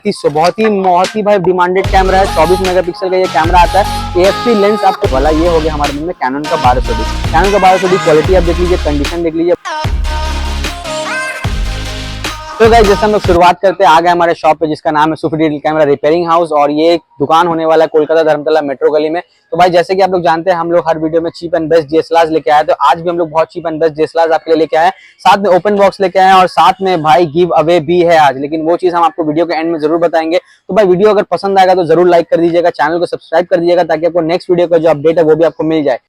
बहुत ही भाई demanded camera है। 24 मेगापिक्सल का ये कैमरा आता है। AFC लेंस आपको वाला ये हो गया हमारे में कैनन का 1200D। कैनन का 1200D क्वालिटी आप देख लीजिए, कंडीशन देख लीजिए। तो गाइस जैसे हम लोग शुरुआत करते हैं, आ गए हमारे शॉप पे जिसका नाम है सुफी डिजिटल कैमरा रिपेयरिंग हाउस, और ये एक दुकान होने वाला है कोलकाता धर्मतला मेट्रो गली में। तो भाई जैसे कि आप लोग जानते हैं, हम लोग हर वीडियो में चीप एंड बेस्ट DSLR लेके आए, तो आज भी हम लोग बहुत चीप एंड बेस्ट DSLR आपके लिए लेके आए, साथ में ओपन बॉक्स लेके आए और साथ में भाई गिव अवे भी है आज, लेकिन वो चीज हम आपको वीडियो के एंड में जरूर बताएंगे। तो भाई वीडियो अगर पसंद आएगा तो जरूर लाइक कर दीजिएगा, चैनल को सब्सक्राइब कर दीजिएगा ताकि आपको नेक्स्ट वीडियो का जो अपडेट है वो भी आपको मिल जाए।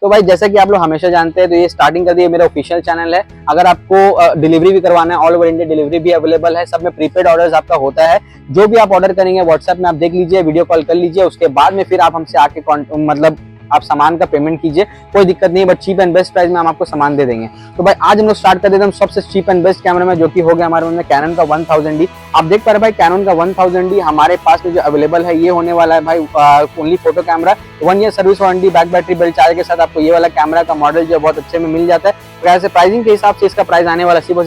तो भाई जैसा कि आप लोग हमेशा जानते हैं, तो ये स्टार्टिंग कर दिए मेरा ऑफिशियल चैनल है। अगर आपको डिलीवरी भी करवाना है, ऑल ओवर इंडिया डिलीवरी भी अवेलेबल है। सब में प्रीपेड ऑर्डर्स आपका होता है। जो भी आप ऑर्डर करेंगे व्हाट्सएप में आप देख लीजिए, वीडियो कॉल कर लीजिए, उसके बाद में फिर आप हमसे आके मतलब आप सामान का पेमेंट कीजिए, कोई दिक्कत नहीं है, but cheap and best price में हम आपको सामान दे देंगे। तो भाई आज हम लोग स्टार्ट कर देते हैं सबसे चीप एंड बेस्ट कैमरा में, जो कि हो गया हमारे में कैनन का 1000D। आप देख पा रहे भाई कैनन का 1000D हमारे पास में जो अवेलेबल है, ये होने वाला है भाई only photo camera, 1 year service warranty, back battery belt charger के साथ आपको ये वाला कैमरा का मॉडल जो बहुत अच्छे में मिल जाता है। वैसे प्राइसिंग के हिसाब से इसका प्राइस आने वाला सिर्फ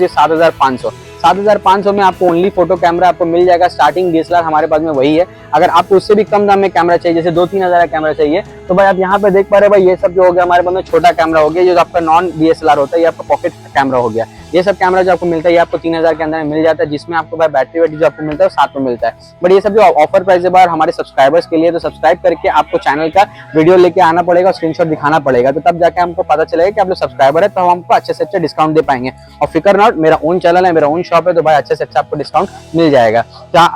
7500 में आपको ओनली फोटो कैमरा आपको मिल जाएगा। स्टार्टिंग DSLR हमारे पास में वही है। अगर आपको उससे भी कम दाम में कैमरा चाहिए, जैसे 2-3 हजार का कैमरा चाहिए, तो भाई आप यहाँ पे देख पा रहे हैं भाई, ये सब जो हो गया हमारे पास में छोटा कैमरा हो गया, जो आपका नॉन DSLR होता है, ये आपका पॉकेट कैमरा हो गया। ये सब कैमरा जो आपको मिलता है ये आपको 3000 के अंदर में मिल जाता है, जिसमें आपको भाई बैटरी जो आपको मिलता है साथ में मिलता है। बट ये सब जो ऑफर प्राइस है बाहर हमारे सब्सक्राइबर्स के लिए, तो सब्सक्राइब करके आपको चैनल का वीडियो लेके आना पड़ेगा, स्क्रीनशॉट दिखाना पड़ेगा, तो तब जाके हमको पता चलेगा कि आप लोग सब्सक्राइबर है, तो हम आपको अच्छे से अच्छा डिस्काउंट दे पाएंगे। और फिकर नॉट, मेरा ओन चैनल है, मेरा ओन शॉप है, तो भाई अच्छे से अच्छा आपको डिस्काउंट मिल जाएगा।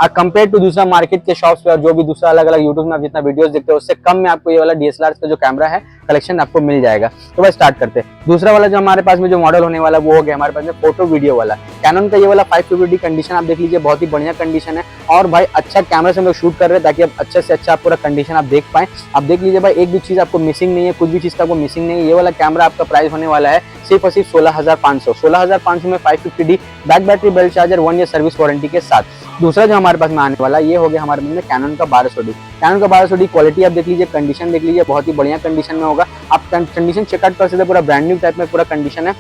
कंपेयर टू दूसरा मार्केट के शॉप्स पे और जो भी दूसरा अलग अलग यूट्यूब में आप जितना वीडियोस देखते हो, उससे कम में आपको ये वाला DSLR का जो कैमरा है कलेक्शन आपको मिल जाएगा। तो भाई स्टार्ट करते हैं। दूसरा वाला जो हमारे पास में जो मॉडल होने वाला वो हो गया हमारे पास में फोटो वीडियो वाला कैनन का। ये वाला 550D कंडीशन आप देख लीजिए, बहुत ही बढ़िया कंडीशन है, और भाई अच्छा कैमरा से हम लोग शूट कर रहे हैं ताकि आप अच्छे से अच्छा पूरा कंडीशन आप देख पाए। आप देख लीजिए भाई, एक भी चीज आपको मिसिंग नहीं है, कुछ भी चीज का आपको मिसिंग नहीं है। ये वाला कैमरा आपका प्राइस होने वाला है सिर्फ और सिर्फ 16500 में 550D back battery belt charger, 1 year service warranty के साथ। दूसरा जो हमारे पास में आने वाला ये हो गया हमारे में कैनन का 1200D। कैनन का 1200D क्वालिटी आप देख लीजिए, कंडीशन देख लीजिए, बहुत ही बढ़िया कंडीशन में होगा। आप कंडीशन चेकआउट कर सकते हैं, पूरा ब्रांड न्यू टाइप में पूरा कंडीशन है।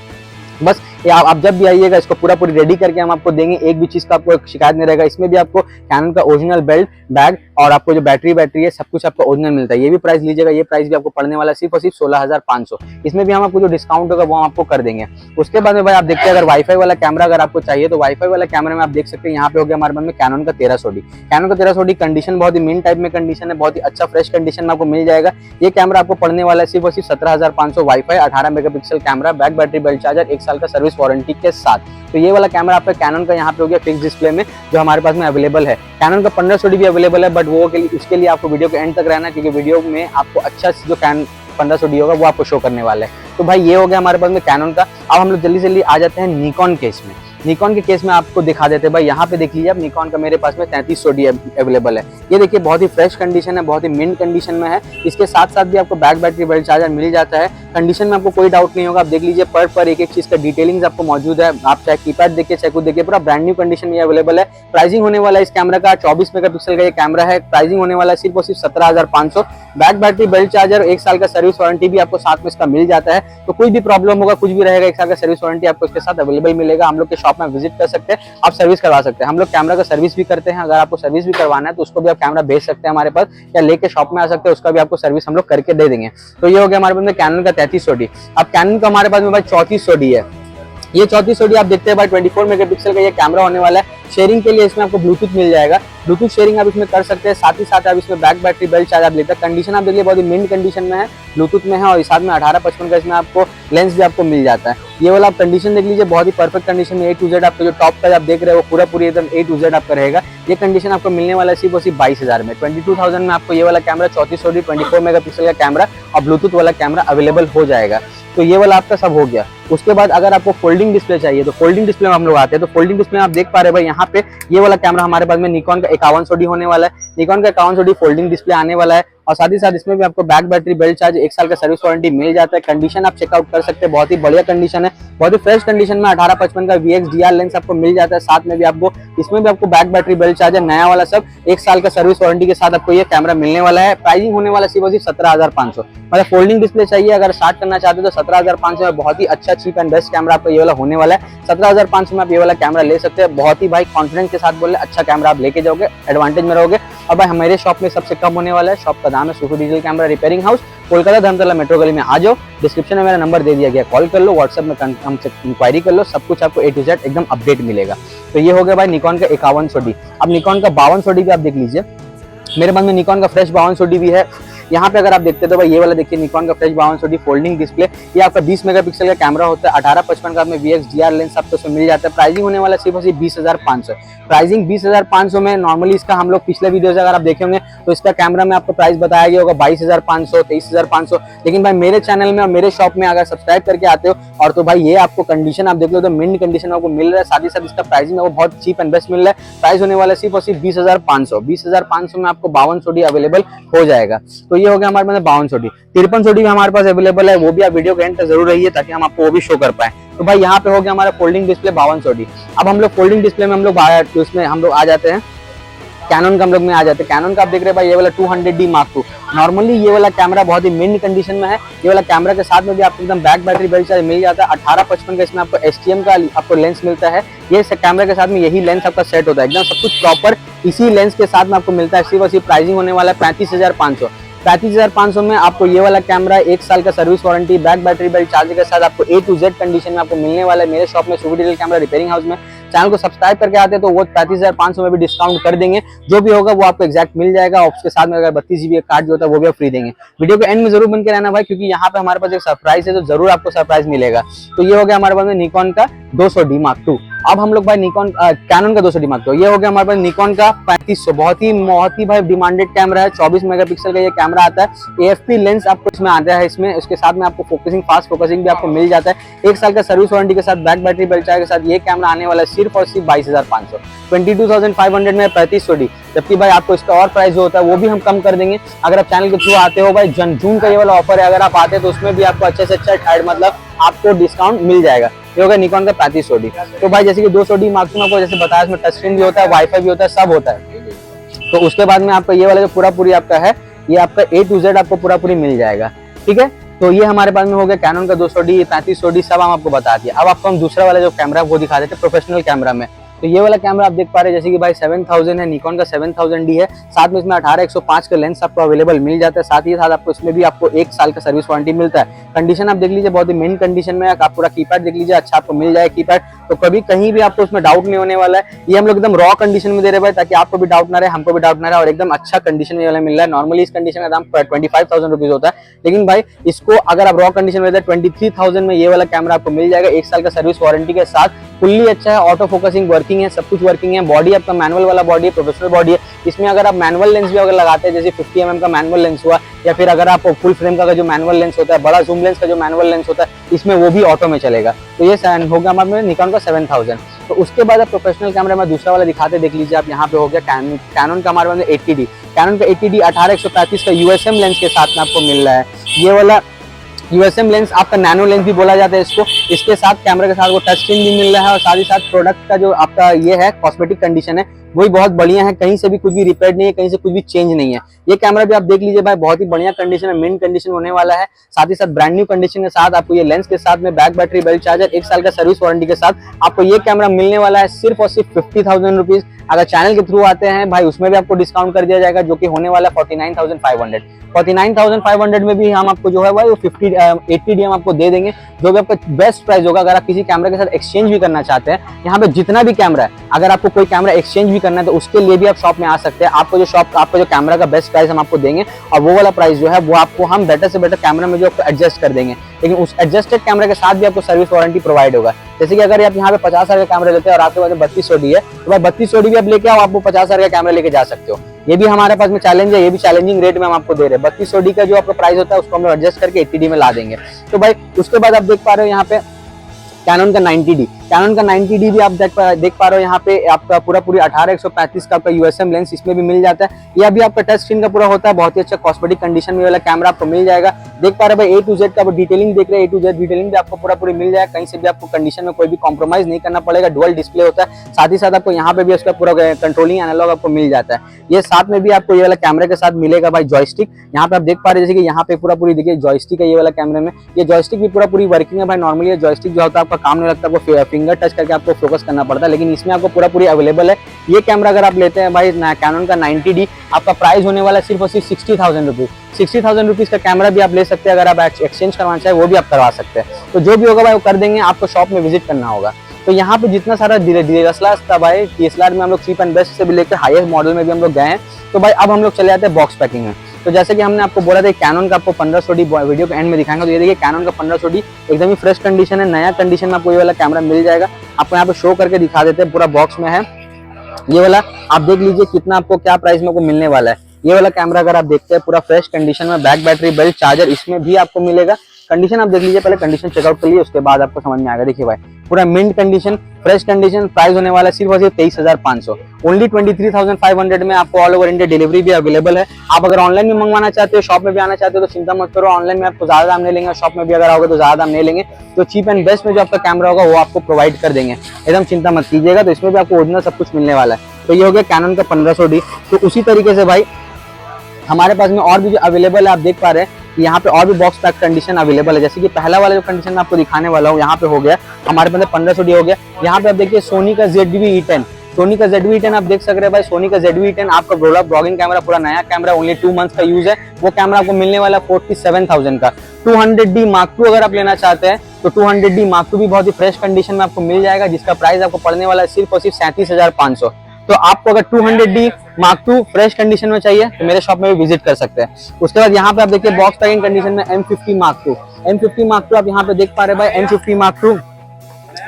बस आप जब भी आइएगा इसको पूरी रेडी करके हम आपको देंगे, एक भी चीज का आपको शिकायत नहीं रहेगा। इसमें भी आपको कैनन का ओरिजिनल बेल्ट बैग और आपको जो बैटरी है सब कुछ आपको ओरिजिनल मिलता है। ये भी प्राइस लीजिएगा, ये प्राइस भी आपको पड़ने वाला सिर्फ और सिर्फ 16500। इसमें भी हम आपको जो डिस्काउंट होगा वो हम आपको कर देंगे। उसके बाद में भाई आप देखते हैं, अगर वाईफाई वाला कैमरा अगर आपको चाहिए, तो वाईफाई वाला कैमरा में आप देख सकते हैं, यहाँ पे हो गया हमारे पास में कैनन का 1300D। कैनन का 1300D कंडीशन बहुत ही मेन टाइप में कंडीशन है, बहुत ही अच्छा फ्रेश कंडीशन में आपको मिल जाएगा। ये कैमरा आपको पड़ने वाला है सिर्फ और सिर्फ 17500। Wifi, 18 megapixel camera, back battery belt charger, 1 साल का सर्विस वारंटी के साथ। तो ये वाला कैमरा आपका कैनन का यहाँ पे हो गया फिक्स डिस्प्ले में, जो हमारे पास में अवेलेबल है। कैनन का 1500D भी अवेलेबल है, बट वो उसके लिए आपको वीडियो के एंड तक रहना, क्योंकि वीडियो में आपको अच्छा जो 1500D होगा वो आपको शो करने वाला है। तो भाई ये हो गया हमारे पास में कैनन का। अब हम लोग जल्दी आ जाते हैं निकॉन केस में। निकॉन के केस में आपको दिखा देते हैं भाई, यहाँ पे देख लीजिए आप, निकॉन का मेरे पास में 3300D अवेलेबल है। ये देखिए बहुत ही फ्रेश कंडीशन है, बहुत ही मिंट कंडीशन में है। इसके साथ साथ भी आपको बैक बैटरी बेल्ट चार्जर मिल जाता है। कंडीशन में आपको कोई डाउट नहीं होगा। आप देख लीजिए पर एक चीज का डिटेलिंग आपको मौजूद है। आप चाहे कीपैड देखिए चाहे कुछ देखिए, पूरा ब्रांड न्यू कंडीशन में अवेलेबल है। प्राइसिंग होने वाला है इस कैमरा का 24 मेगापिक्सल का ये कैमरा है। प्राइसिंग होने वाला है सिर्फ और सिर्फ 17500। बैक बैटरी बेल्ट चार्जर, 1 साल का सर्विस वारंटी भी आपको साथ में इसका मिल जाता है। तो कोई भी प्रॉब्लम होगा, कुछ भी रहेगा, 1 साल का सर्विस वारंटी आपको इसके साथ अवेलेबल मिलेगा। हम लोग के शॉप में विजिट कर सकते हैं, आप सर्विस करवा सकते हैं। हम लोग कैमरा का सर्विस भी करते हैं। अगर आपको सर्विस भी करवाना है तो उसको भी आप कैमरा भेज सकते हैं हमारे पास, या लेके शॉप में आ सकते हैं, उसका भी आपको सर्विस हम लोग करके दे देंगे। तो ये हो गया हमारे पास में कैनन का 3300D। अब कैनन का हमारे पास में भाई 3400D है। ये 3400D आप देखते हैं भाई, 24 मेगापिक्सल का ये कैमरा होने वाला है। शेयरिंग के लिए इसमें आपको ब्लूटूथ मिल जाएगा, ब्लूटूथ शेयरिंग आप इसमें कर सकते हैं। साथ ही साथ आप इसमें बैक बैटरी बेल्ट चार्जर आप लेते हैं। कंडीशन आप देखिए बहुत ही मिंट कंडीशन में है, ब्लूटूथ में है, और साथ में 1855 का इसमें आपको लेंस भी आपको मिल जाता है। ये वाला आप कंडीशन देख लीजिए, बहुत ही परफेक्ट कंडीशन में A to Z आपको जो टॉप का आप देख रहे हो पूरी एकदम A to Z आपका रहेगा। ये कंडीशन आपको मिलने वाला है सिर्फ और सिर्फ 22000 में। 22000 में आपको ये वाला कैमरा 3400D 24 मेगापिक्सल का कैमरा और ब्लूटूथ वाला कैमरा अवेलेबल हो जाएगा। तो ये वाला आपका सब हो गया। उसके बाद अगर आपको फोल्डिंग डिस्प्ले चाहिए, तो फोल्डिंग डिस्प्ले में हम लोग आते हैं। तो फोल्डिंग डिस्प्ले में आप देख पा रहे हैं भाई, यहाँ पे ये वाला कैमरा हमारे पास में निकॉन का 5100D होने वाला है। निकॉन का 5100D फोल्डिंग डिस्प्ले आने वाला है। और साथ ही साथ इसमें भी आपको बैक बैटरी, बेल्ट चार्ज, 1 साल का सर्विस वारंटी मिल जाता है। कंडीशन आप चेकआउट कर सकते हैं, बहुत ही बढ़िया कंडीशन है, बहुत ही फ्रेश कंडीशन में 1855 का VX/DR लेंस आपको मिल जाता है। साथ में भी आपको इसमें भी आपको बैक बैटरी, बेल्ट चार्जर नया वाला सब 1 साल का सर्विस वारंटी के साथ आपको ये कैमरा मिलने वाला है। प्राइसिंग होने वाला सिर्फ 17,500, मतलब फोल्डिंग डिस्प्ले चाहिए अगर स्टार्ट करना चाहते हो तो 17,500 में बहुत ही अच्छा चीप एंड बेस्ट कैमरा आपको ये वाला होने वाला है। 17,500 में आप ये वाला कैमरा ले सकते हैं। बहुत ही भाई कॉन्फिडेंस के साथ बोल रहे अच्छा कैमरा आप लेके जाओगे, एडवांटेज में रहोगे। और भाई हमारे शॉप में सबसे कम होने वाला है। शॉप का नाम है सुखू digital camera repairing house, Kolkata Dharmatala metro गली में आ जाओ। डिस्क्रिप्शन में मेरा नंबर दे दिया गया, कॉल कर लो, व्हाट्सएप में हमसे इंक्वायरी कर लो, सब कुछ आपको A to Z एकदम अपडेट मिलेगा। तो ये हो गया भाई निकॉन का 5100D। अब निकॉन का 5200D भी आप देख लीजिए, मेरे पास में निकॉन का फ्रेश 5200D भी है। यहाँ पे अगर आप देखते तो भाई ये वाला देखिए निकॉन का फ्रेश 5200D फोल्डिंग डिस्प्ले, ये आपका 20 मेगापिक्सल का कैमरा होता है। 1855 का में VX/DR लेंस आपको उसमें मिल जाता है। प्राइसिंग होने वाला सिर्फ 20,500, प्राइसिंग 20,500 में। नॉर्मली इसका हम लोग पिछले वीडियो से अगर आप देखे होंगे तो इसका कैमरा में आपको प्राइस बताया गया होगा 22,500, 23,500। लेकिन भाई मेरे चैनल में और मेरे शॉप में अगर सब्सक्राइब करके आते हो और तो भाई ये आपको कंडीशन आप देख लो तो मिंट कंडीशन में आपको मिल रहा है। साथ ही साथ इसका प्राइसिंग आपको बहुत चीप एंड बेस्ट मिल रहा है। प्राइस होने वाला सिर्फ और सिर्फ 20,500, 20,500 में आपको 5200D अवेलेबल हो जाएगा। तो ये हो गया हमारे पास 5200D। 5300D भी हमारे पास अवेलेबल है, वो भी आप वीडियो के एंड तक जरूर रहिए ताकि हम आपको वो भी शो कर पाए। तो भाई यहाँ पे हो गया हमारा फोल्डिंग डिस्प्ले 5200D। अब हम लोग फोल्डिंग डिस्प्ले में उसमें हम लोग आ जाते हैं कैनन का, हम लोग में आ जाते हैं। कैनन का आप देख रहे हैं भाई ये वाला 200D Mark II। नॉर्मली ये वाला कैमरा बहुत ही मिंट कंडीशन में है। ये वाला कैमरा के साथ में भी आपको एकदम बैक बैटरी, बेल्ट चार्ज मिल जाता है। 1855 का इसमें आपको STM का आपको लेंस मिलता है। ये कैमरा के साथ में यही लेंस आपका सेट होता है, एकदम सब कुछ प्रॉपर इसी लेंस के साथ में आपको मिलता है। सिर्फ और सिर्फ प्राइसिंग होने वाला है 35,500। 35,500 में आपको ये वाला कैमरा 1 साल का service warranty, back battery, belt charger के साथ आपको A to Z कंडीशन में आपको मिलने वाला है मेरे शॉप में सुखू डिजिटल कैमरा रिपेयरिंग हाउस में। चैनल को सब्सक्राइब करके आते हैं तो वो 35,500 में भी डिस्काउंट कर देंगे। जो भी होगा वो आपको एग्जैक्ट मिल जाएगा। और उसके साथ में अगर 32GB का कार्ड जो होता है वो भी आप फ्री देंगे। वीडियो के एंड में जरूर बन के रहना भाई, क्योंकि यहाँ पे हमारे पास एक सरप्राइज है, तो जरूर आपको सरप्राइज मिलेगा। तो ये हो गया हमारे पास में निकॉन का 200D Mark II। अब हम लोग भाई कैनन का 200D Mark II। ये हो गया हमारे पास निकॉन का 3500, बहुत ही भाई डिमांडेड कैमरा है। 24 मेगापिक्सल का ये कैमरा आता है। AFP लेंस आपको इसमें आता है। इसमें उसके साथ में आपको फोकसिंग, फास्ट फोकसिंग भी आपको मिल जाता है। 1 साल का सर्विस वारंटी के साथ, बैक बैटरी, बेल्ट चार्जर के साथ ये कैमरा आने वाला है सिर्फ और सिर्फ 22,500, 22,500 में 3500D। जबकि भाई आपको इसका और प्राइस जो होता है वो भी हम कम कर देंगे अगर आप चैनल के थ्रू आते हो। भाई जून का ये वाला ऑफर है, अगर आप आते हैं तो उसमें भी आपको अच्छे से अच्छा मतलब आपको डिस्काउंट मिल जाएगा। ये होगा निकॉन का 3500D। तो भाई जैसे कि 200D Mark II आपको जैसे बताया, इसमें टच स्क्रीन भी होता है, वाईफाई भी होता है, सब होता है। तो उसके बाद में आपका ये वाला जो पूरी आपका है, ये आपका A to Z आपको पूरी मिल जाएगा। ठीक है, तो ये हमारे पास में हो गया कैनन का 200D, 3500D सब हम आपको बता दिया। अब आपको हम दूसरा वाला जो कैमरा है वो दिखा देते हैं प्रोफेशनल कैमरा में। तो ये वाला कैमरा आप देख पा रहे हैं जैसे कि भाई 7000 है, निकॉन का 7000D है। साथ में इसमें 18-105 का लेंस आपको अवेलेबल मिल जाता है। साथ ही साथ आपको इसमें भी आपको 1 साल का सर्विस वारंटी मिलता है। कंडीशन आप देख लीजिए, बहुत ही मेन कंडीशन में है। आप पूरा कीपैड देख लीजिए, अच्छा आपको मिल जाए कीपैड, तो कभी कहीं भी आपको उसमें डाउट नहीं होने वाला है। ये हम लोग एकदम रॉ कंडीशन में दे रहे हैं ताकि आपको भी डाउट ना रहे, हमको भी डाउट ना रहे, और एकदम अच्छा कंडीशन में मिल रहा है। नॉर्मली इस कंडीशन का दाम 25,000 रुपीज होता है, लेकिन भाई इसको अगर आप रॉ कंडीशन में 23,000 में ये वाला कैमरा आपको मिल जाएगा 1 साल का सर्विस वारंटी के साथ। फुल्ली अच्छा है, ऑटो फोकसिंग वर्किंग है, सब कुछ वर्किंग है। बॉडी आपका मैनुअल वाला बॉडी है, प्रोफेशनल बॉडी है। इसमें अगर आप मैनुअल लेंस भी अगर लगाते हैं, जैसे 50mm का मैनुअल लेंस हुआ, या फिर अगर आप फुल फ्रेम का जो मैनुअल लेंस होता है, बड़ा जूम लेंस का जो मैनुअल लेंस होता है, इसमें वो भी ऑटो में चलेगा। तो ये हो गया हमारे निकॉन का 7000। तो उसके बाद आप प्रोफेशनल कैमरा में दूसरा वाला दिखाते देख लीजिए आप, यहाँ पे हो गया कैनन का हमारे पास 80D। कैनन का 80D 18-135 का USM लेंस के साथ में आपको मिल रहा है। ये वाला USM लेंस आपका नैनो लेंस भी बोला जाता है इसको। इसके साथ कैमरा के साथ वो टच स्क्रीन भी मिल रहा है, और साथ ही साथ प्रोडक्ट का जो आपका ये है कॉस्मेटिक कंडीशन है वही बहुत बढ़िया है। कहीं से भी कुछ भी रिपेयर नहीं है, कहीं से कुछ भी चेंज नहीं है। ये कैमरा भी आप देख लीजिए भाई, बहुत ही बढ़िया कंडीशन है, मेन कंडीशन होने वाला है। साथ ही साथ ब्रांड न्यू कंडीशन के साथ आपको ये लेंस के साथ में बैक बैटरी, बेल्ट चार्जर, 1 साल का सर्विस वारंटी के साथ आपको ये कैमरा मिलने वाला है सिर्फ और सिर्फ 50,000 रुपीज। अगर चैनल के थ्रू आते हैं भाई उसमें भी आपको डिस्काउंट कर दिया जाएगा, जो कि होने वाला है 49,500। 49,500 में भी हम आपको जो है वो 80D हम आपको दे देंगे, जो भी आपका बेस्ट प्राइस होगा। अगर आप किसी कैमरा के साथ एक्सचेंज भी करना चाहते हैं, यहाँ पे जितना भी कैमरा है, अगर आपको कोई कैमरा एक्सचेंज भी करना है तो उसके लिए भी आप शॉप में आ सकते हैं। आपको जो कैमरा का बेस्ट प्राइस हम आपको देंगे, और वो वाला प्राइस जो है वो आपको हम बेटर से बेटर कैमरा में जो आपको एडजस्ट कर देंगे। लेकिन उस एडजस्टेड कैमरा के साथ भी आपको सर्विस वारंटी प्रोवाइड होगा। जैसे कि अगर आप यहाँ पे 50,000 का कैमरा लेते हैं और आपके पास 3200D है, तो भाई 3200D भी आप लेके आओ, आपको 50,000 का कैमरा लेके जा सकते हो। ये भी हमारे पास में चैलेंज है, ये भी चैलेंजिंग रेट में हम आपको दे रहे हैं। 3200D का जो आपका प्राइस होता है उसको हम एडजस्ट करके 80D में ला देंगे। तो भाई उसके बाद आप देख पा रहे हो यहाँ पे कैनन का 90D, कैनन का 90D भी आप देख पा रहे हो यहाँ पे आपका पूरी 18-135 का आपका यूएसएम लेंस इसमें भी मिल जाता है। यह भी आपका टच स्क्रीन का पूरा होता है, बहुत ही अच्छा कॉस्मेटिक कंडीशन में वाला कैमरा आपको मिल जाएगा। देख पा रहे भाई A to Z का डिटेलिंग देख रहे हैं, A to Z डिटेलिंग भी आपको पूरी मिल जाएगा, कहीं से भी आपको कंडीशन में कोई भी कॉम्प्रोमाइज नहीं करना पड़ेगा। डुअल डिस्प्ले होता है, साथ ही साथ आपको यहाँ पे भी उसका पूरा कंट्रोलिंग एनालॉग आपको मिल जाता है। ये साथ में भी आपको ये वाला कैमरे के साथ मिलेगा भाई जॉयस्टिक। यहाँ पे आप देख पा रहे हैं जैसे कि यहाँ पे पूरी देखिए जॉयस्टिक है ये वाला कैमरे में, ये जॉयस्टिक भी पूरी वर्किंग है भाई। नॉर्मली ये जॉयस्टिक जो होता है आपका काम नहीं लगता, आपको फिंगर टच करके आपको फोकस करना पड़ता है, लेकिन इसमें आपको पूरी अवेलेबल है। ये कैमरा अगर आप लेते हैं भाई कैनन का 90D, आपका प्राइस होने वाला है सिर्फ और सिर्फ 60,000 रुपीज। 60,000 रुपीज का कैमरा भी आप ले सकते हैं। अगर आप एक्सचेंज करवाना चाहे वो भी आप करवा सकते हैं, तो जो भी होगा भाई वो कर देंगे, आपको शॉप में विजिट करना होगा। तो यहाँ पे जितना सारा DSLR था भाई, DSLR में हम लोग चीप एंड बेस्ट से भी लेकर हाईएस्ट मॉडल में भी हम लोग गए हैं। तो भाई अब हम लोग चले जाते हैं बॉक्स पैकिंग में। तो जैसे कि हमने आपको बोला था कैनन का आपको 1500D वीडियो के एंड में दिखाएंगे, तो ये देखिए कैनन का 1500D एकदम ही फ्रेश कंडीशन है, नया कंडीशन में आपको ये वाला कैमरा मिल जाएगा। आपको यहाँ पे शो करके दिखा देते हैं, पूरा बॉक्स में है ये वाला, आप देख लीजिए कितना आपको क्या प्राइस में आपको मिलने वाला है। ये वाला कैमरा अगर आप देखते हैं पूरा फ्रेश कंडीशन में, बैक बैटरी बेल्ट चार्जर इसमें भी आपको मिलेगा। कंडीशन आप देख लीजिए, पहले कंडीशन चेकआउट कर लीजिए, उसके बाद आपको समझ में आएगा। देखिए भाई पूरा mint condition, fresh condition, price होने वाला है सिर्फ और सिर्फ 23,500, ओनली 23,500 में आपको ऑल ओवर इंडिया डिलीवरी भी अवेलेबल है। आप अगर ऑनलाइन में मंगवाना चाहते हो, शॉप में भी आना चाहते हो तो चिंता मत करो, ऑनलाइन में आपको ज्यादा दाम नहीं लेंगे, शॉप में भी अगर आओगे तो ज्यादा दाम नहीं लेंगे। तो चीप एंड बेस्ट में जो आपका कैमरा होगा वो आपको प्रोवाइड कर देंगे, एकदम चिंता मत कीजिएगा। तो इसमें भी आपको ओरिजिनल सब कुछ मिलने वाला है। तो ये हो गया कैनन का 1500D। तो उसी तरीके से भाई हमारे पास में और भी जो अवेलेबल है, आप देख पा रहे हैं कि यहाँ पे और भी बॉक्स पैक कंडीशन अवेलेबल है। जैसे कि पहला वाला जो कंडीशन मैं आपको दिखाने वाला हूँ यहाँ पे हो गया हमारे पास 1500D हो गया। यहाँ पे आप देखिए सोनी का ZV-E10, सोनी का ZV-E10 आप देख सक रहे हैं भाई। सोनी का ZV-E10 आपका ब्लॉगिंग कैमरा, पूरा नया कैमरा, ओनली 2 मंथ्स का यूज है। वो कैमरा आपको मिलने वाला 47,000 का। 200D Mark II अगर आप लेना चाहते हैं तो 200D Mark II भी बहुत ही फ्रेश कंडीशन में आपको मिल जाएगा, जिसका प्राइस आपको पड़ने वाला है सिर्फ और सिर्फ 37,500। तो आपको अगर 200D Mark II fresh condition में चाहिए तो मेरे शॉप में भी विजिट कर सकते हैं। उसके बाद यहाँ पे आप देखिए बॉक्स पैकिंग कंडीशन में M50 Mark II, M50 Mark II आप यहाँ पे देख पा रहे हैं भाई। M50 Mark II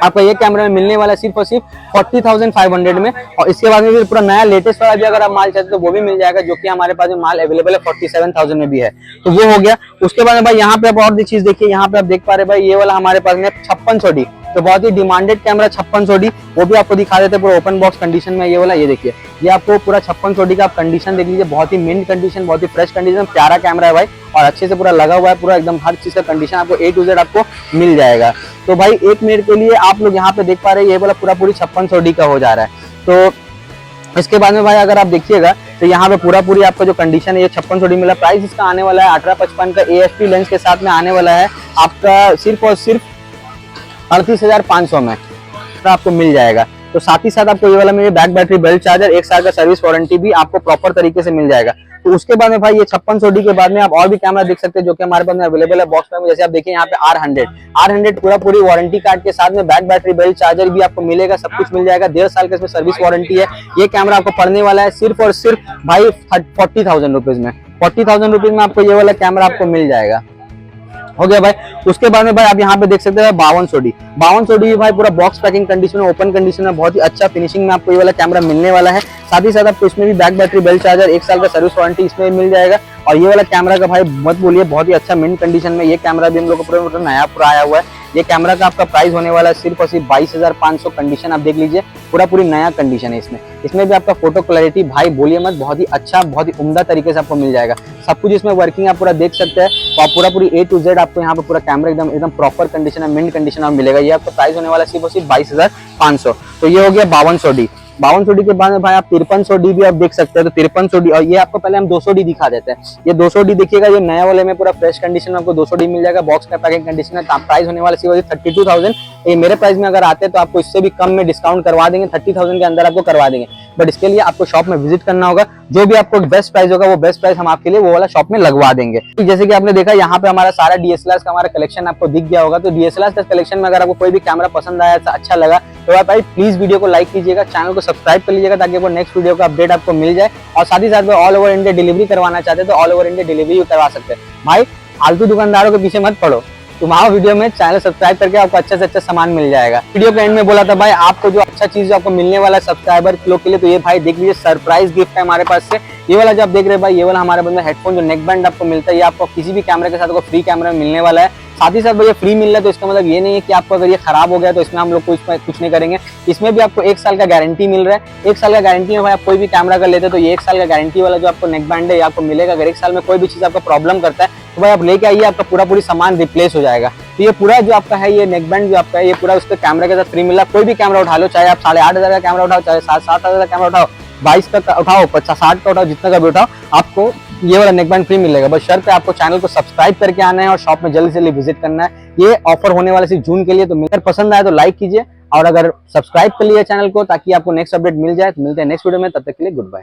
आपको ये कैमरा में मिलने वाला है सिर्फ और सिर्फ 40,500 में। और इसके बाद में भी पूरा नया लेटेस्ट वाला भी अगर आप माल चाहते हो तो वो भी मिल जाएगा, जो कि हमारे पास में माल अवेलेबल है 47,000 में भी है। तो वो हो गया। उसके बाद में भाई यहाँ पे आप और चीज देखिए, यहाँ पे आप देख पा रहे हैं भाई ये वाला हमारे पास में 5600D, तो बहुत ही डिमांडेड कैमरा 5600D, वो भी आपको दिखा देते हैं पूरा ओपन बॉक्स कंडीशन में। ये वाला ये देखिए, ये आपको पूरा 5600D का आप कंडीशन देख लीजिए, बहुत ही मिंट कंडीशन, बहुत ही फ्रेश कंडीशन, प्यारा कैमरा है भाई, और अच्छे से पूरा लगा हुआ है, पूरा एकदम हर चीज का कंडीशन आपको A to Z आपको मिल जाएगा। तो भाई 1 मिनट के लिए आप लोग यहाँ पे देख पा रहे हैं ये वाला पूरी 5600D का हो जा रहा है। तो इसके बाद में भाई अगर आप देखिएगा तो यहाँ पे पूरी आपका जो कंडीशन है ये 5600D मिला। प्राइस इसका आने वाला है 1855 का AFP लेंस के साथ में आने वाला है आपका सिर्फ और सिर्फ 38,500 में आपको मिल जाएगा। तो साथ ही साथ आपको ये वाला में बैक बैटरी बेल्ट चार्जर, 1 साल का सर्विस वारंटी भी आपको प्रॉपर तरीके से मिल जाएगा। तो उसके बाद में भाई ये 5600D के बाद में आप और भी कैमरा देख सकते हैं जो कि हमारे पास में अवेलेबल है बॉक्स में। जैसे आप देखिए यहाँ पे R100 पूरी वारंटी कार्ड के साथ में बैक बैटरी बेल्ट चार्जर भी आपको मिलेगा, सब कुछ मिल जाएगा। 1.5 साल का इसमें सर्विस वारंटी है। ये कैमरा आपको पड़ने वाला है सिर्फ और सिर्फ भाई 40,000 रुपीज में। 40,000 रुपीज में आपको ये वाला कैमरा आपको मिल जाएगा। हो गया भाई। उसके बाद में भाई आप यहाँ पे देख सकते हैं 5200D भाई पूरा बॉक्स पैकिंग कंडीशन में, ओपन कंडीशन में, बहुत ही अच्छा फिनिशिंग में आपको ये वाला कैमरा मिलने वाला है। साथ ही साथ आपको इसमें भी बैक बैटरी बेल्ट चार्जर, 1 साल का सर्विस वारंटी इसमें मिल जाएगा। और ये वाला कैमरा का भाई मत बोलिए, बहुत ही अच्छा मिंट कंडीशन में ये कैमरा भी हम लोग को पूरा नया पूरा आया हुआ है। ये कैमरा का आपका प्राइस होने वाला है सिर्फ और सिर्फ 22,500। कंडीशन आप देख लीजिए, पूरी नया कंडीशन है इसमें। इसमें भी आपका फोटो क्लैरिटी भाई बोलिए मत, बहुत ही अच्छा, बहुत ही उम्दा तरीके से आपको मिल जाएगा। सब कुछ इसमें वर्किंग आप पूरा देख सकते हैं, और पूरी A to Z आपको यहाँ पे पूरा कैमरा एकदम प्रॉपर कंडीशन है, मिंट कंडीशन में मिलेगा। ये आपका प्राइस होने वाला सिर्फ और सिर्फ 22,500। तो ये हो गया 5200D के बाद में भाई आप 5300D भी आप देख सकते हैं। तो 5300D, और ये आपको पहले हम 200D दिखा देते हैं। ये 200D देखिएगा, ये नया वाले में पूरा फ्रेश कंडीशन में आपको 200D मिल जाएगा, बॉक्स का पैकिंग कंडीशन है। प्राइस होने वाला सिर्फ 32,000। ये मेरे प्राइस में अगर आते हैं तो आपको इससे भी कम में डिस्काउंट करवा देंगे, 30,000 के अंदर आपको करवा देंगे। बट इसके लिए आपको शॉप में विजिट करना होगा, जो भी आपको बेस्ट प्राइस होगा वो बेस्ट प्राइस हम आपके लिए वो वाला शॉप में लगवा देंगे। जैसे कि आपने देखा यहाँ पे हमारा सारा DSLR का हमारा कलेक्शन आपको दिख गया होगा। तो DSLR का कलेक्शन में अगर आपको कोई भी कैमरा पसंद आया, अच्छा लगा, तो आप भाई प्लीज वीडियो को लाइक कीजिएगा, चैनल को सब्सक्राइब कर लीजिएगा, ताकि आपको नेक्स्ट वीडियो का अपडेट आपको मिल जाए। और साथ ही साथ में ऑल ओवर इंडिया डिलीवरी करवाना चाहते हैं तो ऑल ओवर इंडिया डिलीवरी करवा सकते हैं। भाई फालतू दुकानदारों के पीछे मत पड़ो, तुम्हारा वीडियो में चैनल सब्सक्राइब करके आपको अच्छा से अच्छा सामान मिल जाएगा। वीडियो के एंड में बोला था भाई आपको जो अच्छा चीज आपको मिलने वाला है सब्सक्राइबर लोग के लिए, तो ये भाई देख लीजिए सरप्राइज गिफ्ट है हमारे पास से। ये वाला जो आप देख रहे हैं भाई, ये वाला हमारे पास में हेडफोन जो नेक बैंड आपको मिलता है, ये आपको किसी भी कैमरे के साथ आपको फ्री कैमरा में मिलने वाला है। साथ ही साथ भैया फ्री मिल रहा है, तो इसका मतलब ये नहीं है कि आपको अगर ये खराब हो गया तो इसमें हम लोग कुछ नहीं करेंगे। इसमें भी आपको 1 साल का गारंटी मिल रहा है। 1 साल का गारंटी में भाई आप कोई भी कैमरा कर लेते हैं तो ये 1 साल का गारंटी वाला जो आपको नेक बैंड है ये आपको मिलेगा। अगर 1 साल में कोई भी चीज आपका प्रॉब्लम करता है तो भाई आप लेके आइए, आपका पूरी सामान रिप्लेस हो जाएगा। तो ये पूरा जो आपका है ये नेक बैंड जो आपका है ये पूरा उसके कैमरे के साथ फ्री मिल रहा है। कोई भी कैमरा उठा लो, चाहे आप 8,500 का कैमरा उठाओ, चाहे 7,000 का कैमरा उठाओ, 22 का उठाओ, 50-60 का उठाओ, जितना का भी उठाओ, आपको ये वाला नेक बैंड फ्री मिलेगा। बस शर्त है आपको चैनल को सब्सक्राइब करके आना है और शॉप में जल्दी से जल्दी विजिट करना है। ये ऑफर होने वाला सिर्फ जून के लिए, तो मिलकर पसंद आए तो लाइक कीजिए और अगर सब्सक्राइब कर लिया चैनल को ताकि आपको नेक्स्ट अपडेट मिल जाए। तो मिलते हैं नेक्स्ट वीडियो में, तब तक के लिए गुड बाय।